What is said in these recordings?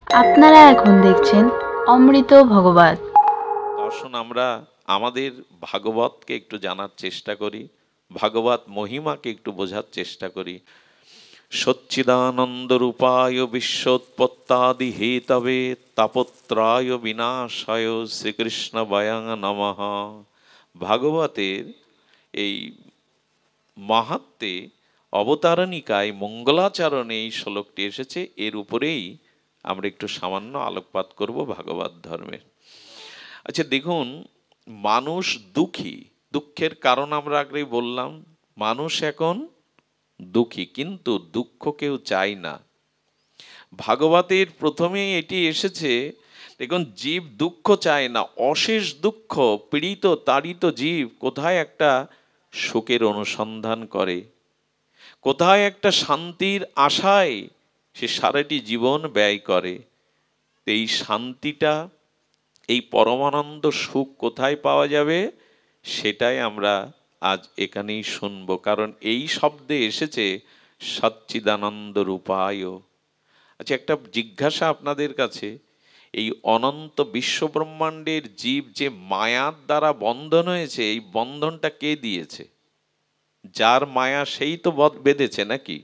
আপনারা এখন দেখছেন অমৃত ভগবত। আসুন আমরা আমাদের ভাগবতকে একটু জানার চেষ্টা করি, ভাগবত মহিমাকে একটু বোঝার চেষ্টা করি। সচ্চিদানন্দ রূপায় বিশ্বোৎপত্তাদি হেতবে তাপত্রায় বিনাশায় শ্রীকৃষ্ণ বয়ং নমঃ। ভাগবতের এই মাহাত্ম্যে অবতারণিকায় মঙ্গলাচরণে এই শ্লোকটি এসেছে, এর উপরেই আমরা একটু সামান্য আলোকপাত করব ভাগবত ধর্মের। আচ্ছা দেখুন, মানুষ দুঃখী, দুঃখের কারণ আমরা আগেই বললাম। মানুষ এখন দুঃখী, কিন্তু দুঃখ কেউ চায় না। ভাগবতের প্রথমেই এটি এসেছে। দেখুন, জীব দুঃখ চায় না, অশেষ দুঃখ পীড়িত তাড়িত জীব কোথায় একটা সুখের অনুসন্ধান করে, কোথায় একটা শান্তির আশায় সে সারাটি জীবন ব্যয় করে। এই শান্তিটা, এই পরমানন্দ সুখ কোথায় পাওয়া যাবে, সেটাই আমরা আজ এখানেই শুনবো। কারণ এই শব্দে এসেছে সচ্চিদানন্দ রূপায়। আচ্ছা, একটা জিজ্ঞাসা আপনাদের কাছে, এই অনন্ত বিশ্বব্রহ্মাণ্ডের জীব যে মায়ার দ্বারা বন্ধন হয়েছে, এই বন্ধনটা কে দিয়েছে? যার মায়া সেই তো বেঁধেছে নাকি?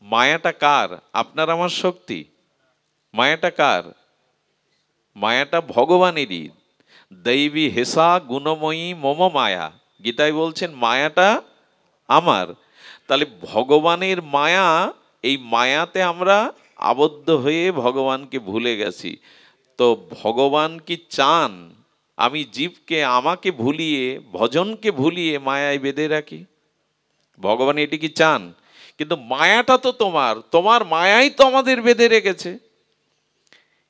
মায়াটা কার? আপনার আমার শক্তি? মায়াটা কার? মায়াটা ভগবানেরই। দৈবী হেসা গুণময়ী মম মায়া, গীতায় বলছেন মায়াটা আমার। তাহলে ভগবানের মায়া, এই মায়াতে আমরা আবদ্ধ হয়ে ভগবানকে ভুলে গেছি। তো ভগবান কি চান আমি জীবকে আমাকে ভুলিয়ে, ভজনকে ভুলিয়ে মায়ায় বেঁধে রাখি? ভগবান এটি কি চান? কিন্তু মায়াটা তো তোমার, তোমার মায়াই তো আমাদের বেঁধে রেখেছে।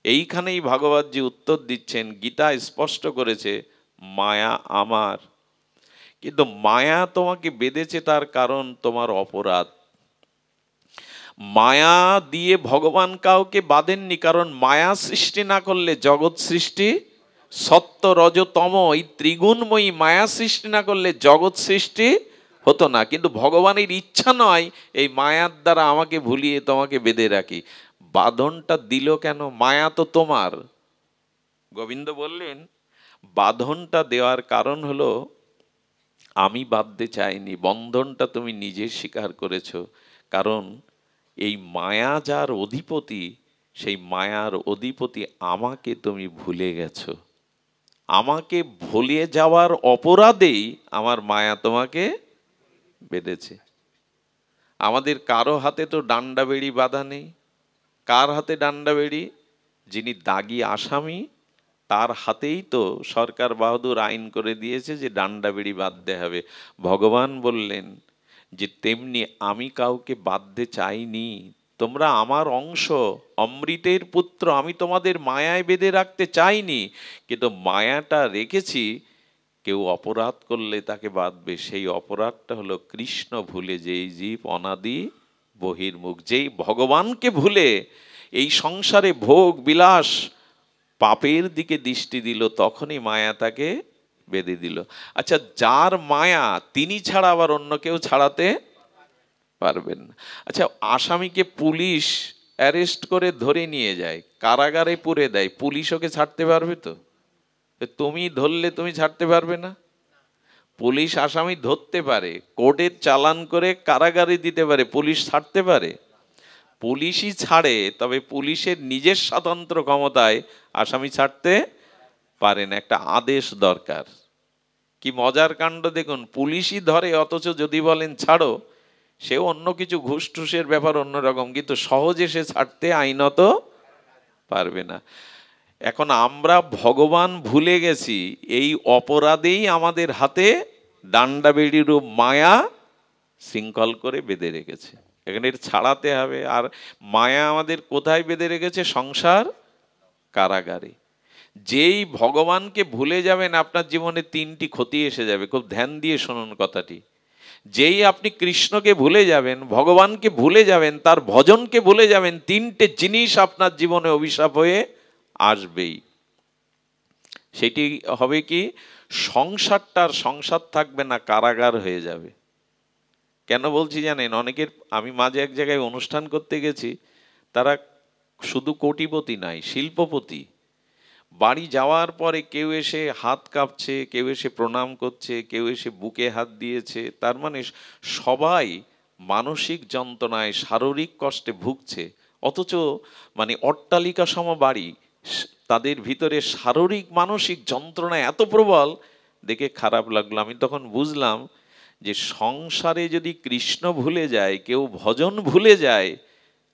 এইখানেই ভাগবতজি উত্তর দিচ্ছেন, গীতা স্পষ্ট করেছে মায়া আমার। কিন্তু মায়া তোমাকে বেঁধেছে তার কারণ তোমার অপরাধ। মায়া দিয়ে ভগবান কাউকে বাঁধেননি, কারণ মায়া সৃষ্টি না করলে জগৎ সৃষ্টি, সত্য রজ তম এই ত্রিগুণময়ী মায়া সৃষ্টি না করলে জগৎ সৃষ্টি হতো না। কিন্তু ভগবানের ইচ্ছা নয় এই মায়ার দ্বারা আমাকে ভুলিয়ে তোমাকে বেঁধে রাখি। বাঁধনটা দিল কেন? মায়া তো তোমার। গোবিন্দ বললেন বাঁধনটা দেওয়ার কারণ হলো আমি বাঁধতে চাইনি, বন্ধনটা তুমি নিজে স্বীকার করেছো। কারণ এই মায়া যার অধিপতি, সেই মায়ার অধিপতি আমাকে তুমি ভুলে গেছো। আমাকে ভুলে যাওয়ার অপরাধেই আমার মায়া তোমাকে বেঁধেছে। আমাদের কারো হাতে তো ডান্ডা বেড়ি বাঁধা নেই। কার হাতে ডান্ডা বেড়ি? যিনি দাগী আসামি, তার হাতেই তো সরকার বাহাদুর আইন করে দিয়েছে যে ডান্ডা বেড়ি বাঁধতে হবে। ভগবান বললেন যে তেমনি আমি কাউকে বাঁধতে চাইনি, তোমরা আমার অংশ, অমৃতের পুত্র, আমি তোমাদের মায়ায় বেঁধে রাখতে চাইনি। কিন্তু মায়াটা রেখেছি, কেউ অপরাধ করলে তাকে বাঁধবে। সেই অপরাধটা হলো কৃষ্ণ ভুলে যেই জীব অনাদি বহির্মুখ, যেই ভগবানকে ভুলে এই সংসারে ভোগ বিলাস পাপের দিকে দৃষ্টি দিল, তখনই মায়া তাকে বেঁধে দিল। আচ্ছা, যার মায়া তিনি ছাড়া আবার অন্য কেউ ছাড়াতে পারবেন না। আচ্ছা, আসামিকে পুলিশ অ্যারেস্ট করে ধরে নিয়ে যায়, কারাগারে পুরে দেয়, পুলিশ ওকে ছাড়তে পারবে তো? তুমি ধরলে তুমি ছাড়তে পারবে না। পুলিশ আসামি ধরতে পারে, কোর্টের চালান করে কারাগারে দিতে পারে, পুলিশ ছাড়তে পারে? পুলিশই ছাড়ে, তবে পুলিশের নিজের স্বতন্ত্র ক্ষমতায় আসামি ছাড়তে পারে না, একটা আদেশ দরকার। কি মজার কাণ্ড দেখুন, পুলিশই ধরে, অথচ যদি বলেন ছাড়ো, সেও অন্য কিছু ঘুষ টুসের ব্যাপার অন্যরকম, কিন্তু সহজে সে ছাড়তে আইনত পারবে না। এখন আমরা ভগবান ভুলে গেছি, এই অপরাধেই আমাদের হাতে ডান্ডা বেড়ি রূপ মায়া শৃঙ্খল করে বেঁধে রেখেছে। এখানে এটা ছাড়াতে হবে। আর মায়া আমাদের কোথায় বেঁধে রেখেছে? সংসার কারাগারে। যেই ভগবানকে ভুলে যাবেন, আপনার জীবনে তিনটি ক্ষতি এসে যাবে। খুব ধ্যান দিয়ে শুনুন কথাটি। যেই আপনি কৃষ্ণকে ভুলে যাবেন, ভগবানকে ভুলে যাবেন, তার ভজনকে ভুলে যাবেন, তিনটে জিনিস আপনার জীবনে অভিশাপ হয়ে আসবেই। সেটি হবে কি? সংসারটার সংসার থাকবে না, কারাগার হয়ে যাবে। কেন বলছি জানেন? অনেকের, আমি মাঝে এক জায়গায় অনুষ্ঠান করতে গেছি, তারা শুধু কোটিপতি নাই, শিল্পপতি। বাড়ি যাওয়ার পরে কেউ এসে হাত কাঁপছে, কেউ এসে প্রণাম করছে, কেউ এসে বুকে হাত দিয়েছে। তার মানে সবাই মানসিক যন্ত্রণায়, শারীরিক কষ্টে ভুগছে। অথচ মানে অট্টালিকা সম বাড়ি, তাদের ভিতরে শারীরিক মানসিক যন্ত্রণা এত প্রবল, দেখে খারাপ লাগলো। আমি তখন বুঝলাম যে সংসারে যদি কৃষ্ণ ভুলে যায়, কেউ ভজন ভুলে যায়,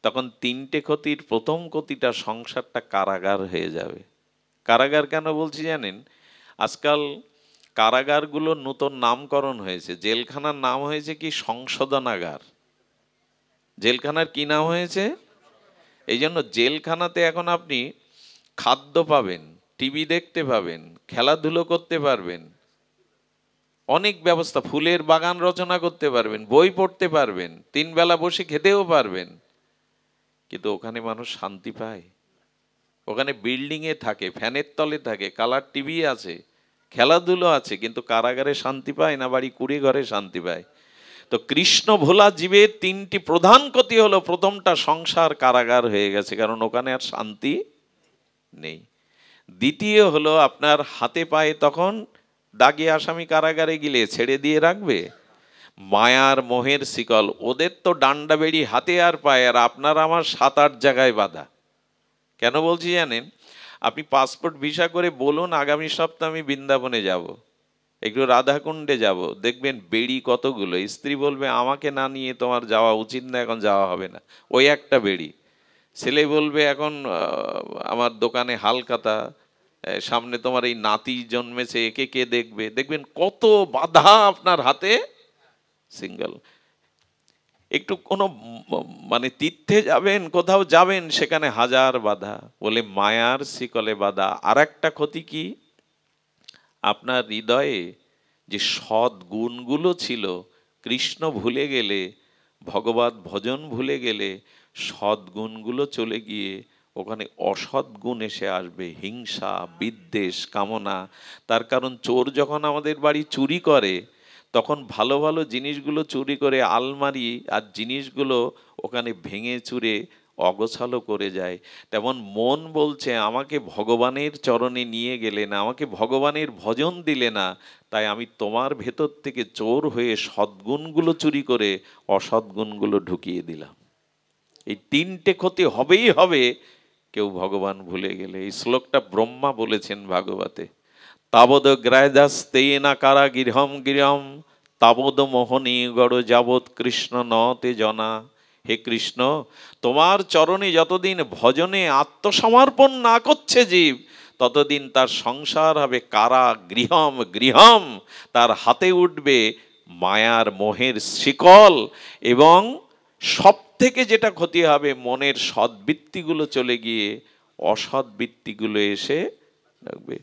তখন তিনটে ক্ষতির প্রথম ক্ষতিটা সংসারটা কারাগার হয়ে যাবে। কারাগার কেন বলছি জানেন? আজকাল কারাগারগুলোর নতুন নামকরণ হয়েছে। জেলখানার নাম হয়েছে কি সংশোধনাগার। জেলখানার কি নাম হয়েছে? এই জন্য জেলখানাতে এখন আপনি খাদ্য পাবেন, টিভি দেখতে পাবেন, খেলাধুলো করতে পারবেন, অনেক ব্যবস্থা, ফুলের বাগান রচনা করতে পারবেন, বই পড়তে পারবেন, 3 বেলা বসে খেতেও পারবেন। কিন্তু ওখানে মানুষ শান্তি পায়? ওখানে বিল্ডিংয়ে থাকে, ফ্যানের তলে থাকে, কালার টিভি আছে, খেলাধুলো আছে, কিন্তু কারাগারে শান্তি পায় না, বাড়ি কুড়ে ঘরে শান্তি পায়। তো কৃষ্ণ ভোলা জীবের 3টি প্রধান ক্ষতি হলো, প্রথমটা সংসার কারাগার হয়ে গেছে, কারণ ওখানে আর শান্তি নেই। দ্বিতীয় হলো আপনার হাতে পায়ে তখন দাগি আসামি কারাগারে গেলে ছেড়ে দিয়ে রাখবে? মায়ার মোহের শিকল, ওদের তো ডান্ডা বেড়ি হাতে আর পায়ে, আর আপনার আমার 7-8 জায়গায় বাঁধা। কেন বলছি জানেন? আপনি পাসপোর্ট ভিসা করে বলুন আগামী সপ্তাহে আমি বৃন্দাবনে যাব, একটু রাধাকুণ্ডে যাব, দেখবেন বেড়ি কতগুলো। স্ত্রী বলবে আমাকে না নিয়ে তোমার যাওয়া উচিত না, এখন যাওয়া হবে না, ওই একটা বেড়ি। ছেলে বলবে এখন আমার দোকানে হালখাতা, সামনে তোমার এই নাতি জন্মেছে, একে কে দেখবে। দেখবেন কত বাধা আপনার হাতে, সিঙ্গেল। একটু কোনো মানে তীর্থে যাবেন, কোথাও যাবেন, সেখানে হাজার বাধা, বলে মায়ার শিকলে বাধা। আর একটা ক্ষতি কি? আপনার হৃদয়ে যে সৎ গুণগুলো ছিল, কৃষ্ণ ভুলে গেলে, ভগবত ভজন ভুলে গেলে, সৎ গুণগুলো চলে গিয়ে ওখানে অসৎ গুণ এসে আসবে, হিংসা, বিদ্বেষ, কামনা। তার কারণ চোর যখন আমাদের বাড়ি চুরি করে, তখন ভালো ভালো জিনিসগুলো চুরি করে আলমারি আর জিনিসগুলো ওখানে ভেঙে চুরে অগোছালো করে যায়। তেমন মন বলছে আমাকে ভগবানের চরণে নিয়ে গেলে না, আমাকে ভগবানের ভজন দিলে না, তাই আমি তোমার ভেতর থেকে চোর হয়ে সদ্গুণগুলো চুরি করে অসৎগুণগুলো ঢুকিয়ে দিলাম। এই 3টে ক্ষতি হবেই হবে কেউ ভগবান ভুলে গেলে। এই শ্লোকটা ব্রহ্মা বলেছেন ভাগবতে। তাবদ গ্রায়দাস্তেনা কারা গৃহম গৃহম তাবদ মোহনী গড় যাবৎ কৃষ্ণ নতে জনা। হে কৃষ্ণ, তোমার চরণে যতদিন ভজনে আত্মসমর্পণ না করছে জীব, ততদিন তার সংসার হবে কারা গৃহম গৃহম। তার হাতে উঠবে মায়ার মোহের শিকল, এবং সব থেকে যেটা ক্ষতি হবে, মনের সদ্বৃত্তিগুলো চলে গিয়ে অসৎবৃত্তিগুলো এসে রাখবে।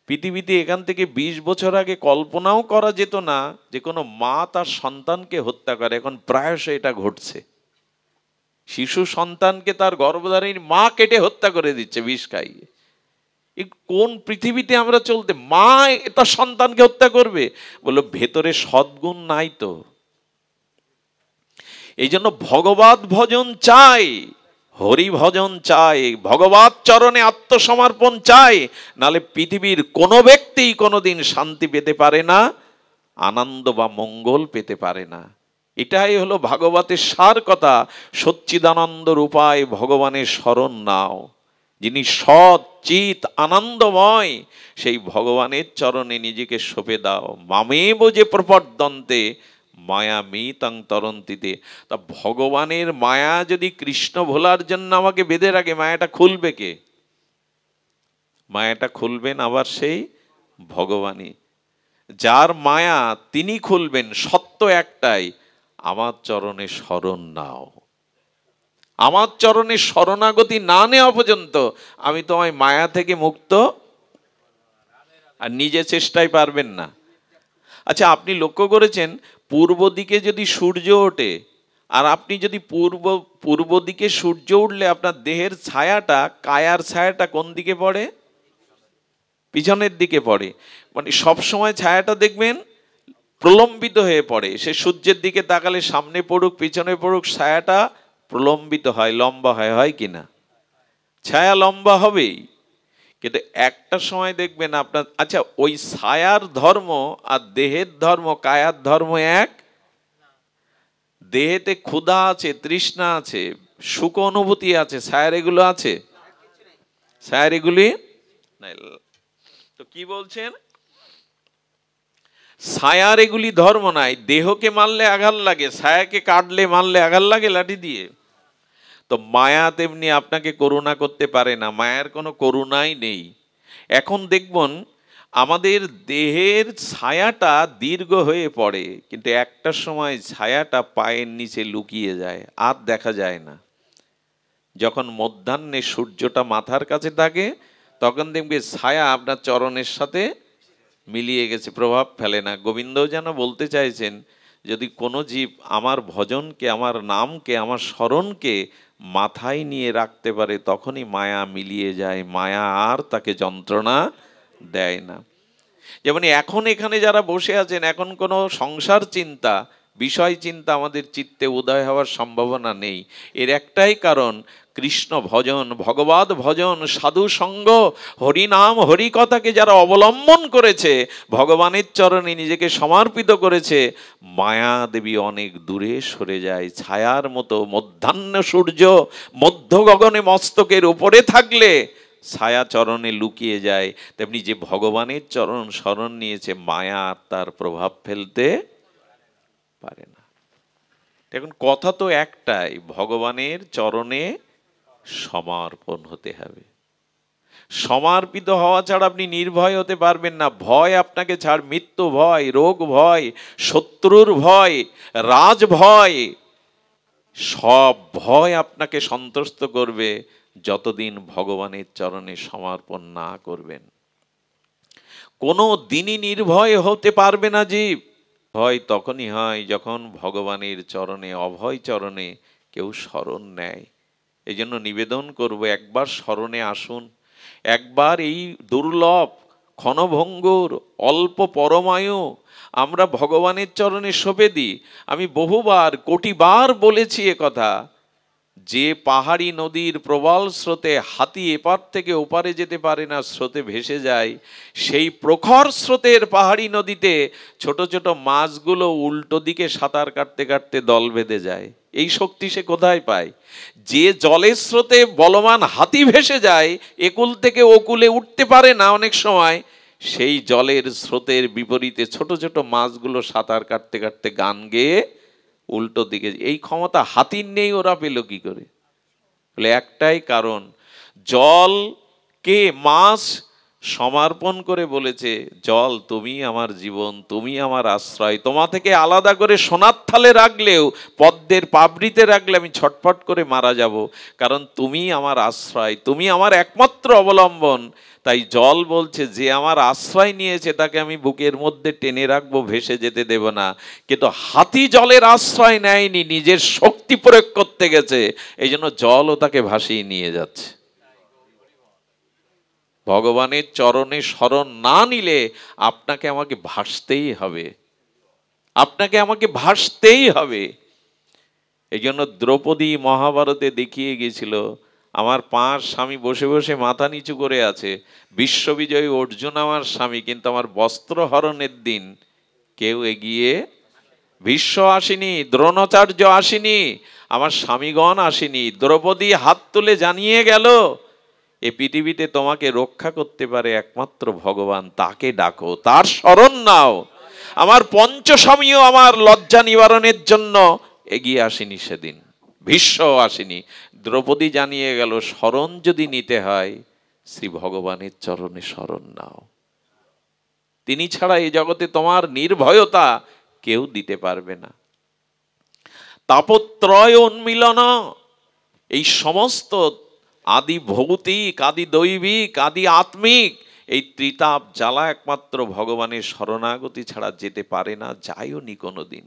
পৃথিবীতে এখান থেকে 20 বছর আগে কল্পনাও করা যেত না যে কোনো মা তার সন্তানকে হত্যা করে। এখন প্রায়শ এটা ঘটছে। শিশু সন্তানকে তার গর্ভধারীর মা কেটে হত্যা করে দিচ্ছে বিষ খাইয়ে। কোন পৃথিবীতে আমরা চলতে? মা তার সন্তানকে হত্যা করবে? বললো ভেতরে সদ্গুণ নাই তো। এই জন্য ভগবত ভজন চাই, হরি ভজন চাই, ভগবত চরণে আত্মসমর্পণ চাই, নালে পৃথিবীর কোনো ব্যক্তি কোনোদিন শান্তি পেতে পারে না, আনন্দ বা মঙ্গল পেতে পারে না। এটাই হলো ভাগবতের সার কথা। সচ্চিদানন্দ রূপায় ভগবানের শরণ নাও। যিনি সৎ চিত আনন্দময়, সেই ভগবানের চরণে নিজেকে সঁপে দাও। মামেব যে প্রপদ্যন্তে মায়া মিতং তরন্তিতে। তা ভগবানের মায়া যদি কৃষ্ণ ভোলার জন্য আমাকে বেঁধে রাখে, মায়াটা খুলবে কে? মায়াটা খুলবেন আবার সেই ভগবানই। যার মায়া তিনি খুলবেন। সত্য একটাই, আমার চরণে শরণ নাও। আমার চরণে শরণাগতি না নেওয়া পর্যন্ত আমি তোমায় মায়া থেকে মুক্ত, আর নিজে চেষ্টায় পারবেন না। আচ্ছা, আপনি লক্ষ্য করেছেন পূর্ব দিকে যদি সূর্য ওঠে, আর আপনি যদি পূর্ব দিকে সূর্য উঠলে আপনার দেহের ছায়াটা, কায়ার ছায়াটা কোন দিকে পড়ে? পিছনের দিকে পড়ে। মানে সব সময় ছায়াটা দেখবেন প্রলম্বিত হয়ে পড়ে। সে সূর্যের দিকে তাকালে সামনে পড়ুক পিছনে পড়ুক, ছায়াটা প্রলম্বিত হয়, লম্বা হয়, হয় কিনা? ছায়া লম্বা হবেই, কিন্তু একটা সময় দেখবেন আপনার, আচ্ছা ওই ছায়ার ধর্ম আর দেহের ধর্ম, কায়ার ধর্ম এক? দেহেতে ক্ষুধা আছে, তৃষ্ণা আছে, সুখ অনুভূতি আছে, ছায়ার এগুলো আছে? ছায়ার এগুলি নাই। তো কি বলছেন? ছায়ার এগুলি ধর্ম নাই। দেহকে মারলে আঘাত লাগে, ছায়াকে কাটলে মারলে আঘাত লাগে লাঠি দিয়ে। তো মায়া তেমনি আপনাকে করুণা করতে পারে না, মায়ার কোনো করুণাই নেই। এখন দেখবেন আমাদের দেহের ছায়াটা দীর্ঘ হয়ে পড়ে, কিন্তু একটা সময় ছায়াটা পায়ের নিচে লুকিয়ে যায়, আর দেখা যায় না। যখন মধ্যাহ্নে সূর্যটা মাথার কাছে থাকে, তখন দেখবে ছায়া আপনার চরণের সাথে মিলিয়ে গেছে, প্রভাব ফেলে না। গোবিন্দও যেন বলতে চাইছেন, যদি কোনো জীব আমার ভজনকে, আমার নামকে, আমার স্মরণকে মাথায় নিয়ে রাখতে পারে, তখনই মায়া মিলিয়ে যায়, মায়া আর তাকে যন্ত্রণা দেয় না। যেমন এখন এখানে যারা বসে আছেন, এখন কোনো সংসার চিন্তা, বিষয় চিন্তা আমাদের চিত্তে উদয় হওয়ার সম্ভাবনা নেই। এর একটাই কারণ, কৃষ্ণ ভজন, ভগবত ভজন, সাধু সঙ্গ, হরিনাম, হরিকথাকে যারা অবলম্বন করেছে, ভগবানের চরণে নিজেকে সমর্পিত করেছে, মায়া দেবী অনেক দূরে সরে যায়। ছায়ার মতো মধ্যাহ্ন সূর্য মধ্য গগনে মস্তকের উপরে থাকলে ছায়া চরণে লুকিয়ে যায়, তেমনি যে ভগবানের চরণ শরণ নিয়েছে, মায়া তার প্রভাব ফেলতে পারে না। এখন কথা তো একটাই, ভগবানের চরণে সমর্পণ হতে হবে। সমর্পিত হওয়া ছাড়া আপনি নির্ভয় হতে পারবেন না। ভয় আপনাকে ছাড়, মৃত্যু ভয়, রোগ ভয়, শত্রুর ভয়, রাজ ভয়, সব ভয় আপনাকে সন্তুষ্ট করবে যতদিন ভগবানের চরণে সমর্পণ না করবেন। কোনো দিনই নির্ভয় হতে পারবে না জীব। ভয় তখনই হয় যখন ভগবানের চরণে, অভয় চরণে কেউ শরণ নেয়। এই জন্য নিবেদন করব, একবার শরণে আসুন। একবার এই দুর্লভ, ক্ষণভঙ্গুর, অল্প পরমায়ু আমরা ভগবানের চরণে সঁপে দিই। আমি বহুবার, কোটিবার বলেছি এ কথা, যে পাহাড়ি নদীর প্রবল স্রোতে হাতি এপার থেকে ওপারে যেতে পারে না, স্রোতে ভেসে যায়, সেই প্রখর স্রোতের পাহাড়ি নদীতে ছোট ছোট মাছগুলো উল্টো দিকে সাঁতার কাটতে কাটতে দল বেঁধে যায়। এই শক্তি সে কোথায় পায়? যে জলের স্রোতে বলবান হাতি ভেসে যায়, একুল থেকে ওকুলে উঠতে পারে না অনেক সময়, সেই জলের স্রোতের বিপরীতে ছোট ছোট মাছগুলো সাঁতার কাটতে কাটতে গান গেয়ে উল্টো দিকে। এই ক্ষমতা হাতির নেই, ওরা পেল কি করে? বলে একটাই কারণ, জলকে মাছ সমর্পণ করে বলেছে, জল তুমি আমার জীবন, তুমি আমার আশ্রয়। তোমা থেকে আলাদা করে সোনার থালে রাখলেও, পদ্মের পাবড়িতে রাখলে আমি ছটফট করে মারা যাব, কারণ তুমি আমার আশ্রয়, তুমি আমার একমাত্র অবলম্বন। তাই জল বলছে, যে আমার আশ্রয় নিয়েছে তাকে আমি বুকের মধ্যে টেনে রাখবো, ভেসে যেতে দেব না। কিন্তু হাতি জলের আশ্রয় নেয়নি, নিজের শক্তি প্রয়োগ করতে গেছে, এই জন্য জলও তাকে ভাসিয়ে নিয়ে যাচ্ছে। ভগবানের চরণে শরণ না নিলে আপনাকে আমাকে ভাসতেই হবে, আপনাকে আমাকে ভাসতেই হবে। এই জন্য দ্রৌপদী মহাভারতে দেখিয়ে গিয়েছিল, আমার 5 স্বামী বসে বসে মাথা নিচু করে আছে, বিশ্ববিজয়ী অর্জুন আমার স্বামী, কিন্তু আমার বস্ত্র হরণের দিন কেউ এগিয়ে, ভীষ্ম আসেনি, দ্রোণাচার্য আসেনি, আমার স্বামীগণ আসেনি। দ্রৌপদী হাত তুলে জানিয়ে গেল, এ পৃথিবীতে তোমাকে রক্ষা করতে পারে একমাত্র ভগবান, তাকে ডাকো, তার শরণ নাও। আমার পঞ্চস্বামীও আমার লজ্জা নিবারণের জন্য এগিয়ে আসেনি সেদিন, ভীষ্ম আসেনি। দ্রৌপদী জানিয়ে গেল, শরণ যদি নিতে হয় শ্রী ভগবানের চরণে শরণ নাও, তিনি ছাড়া এই জগতে তোমার নির্ভয়তা কেউ দিতে পারবে না। তাপত্রয় উন্মিলন, এই সমস্ত আদি ভৌতিক, আদি দৈবিক, আদি আত্মিক এই ত্রিতাপ জ্বালা একমাত্র ভগবানের শরণাগতি ছাড়া যেতে পারে না, যায়ও নি কোনোদিন।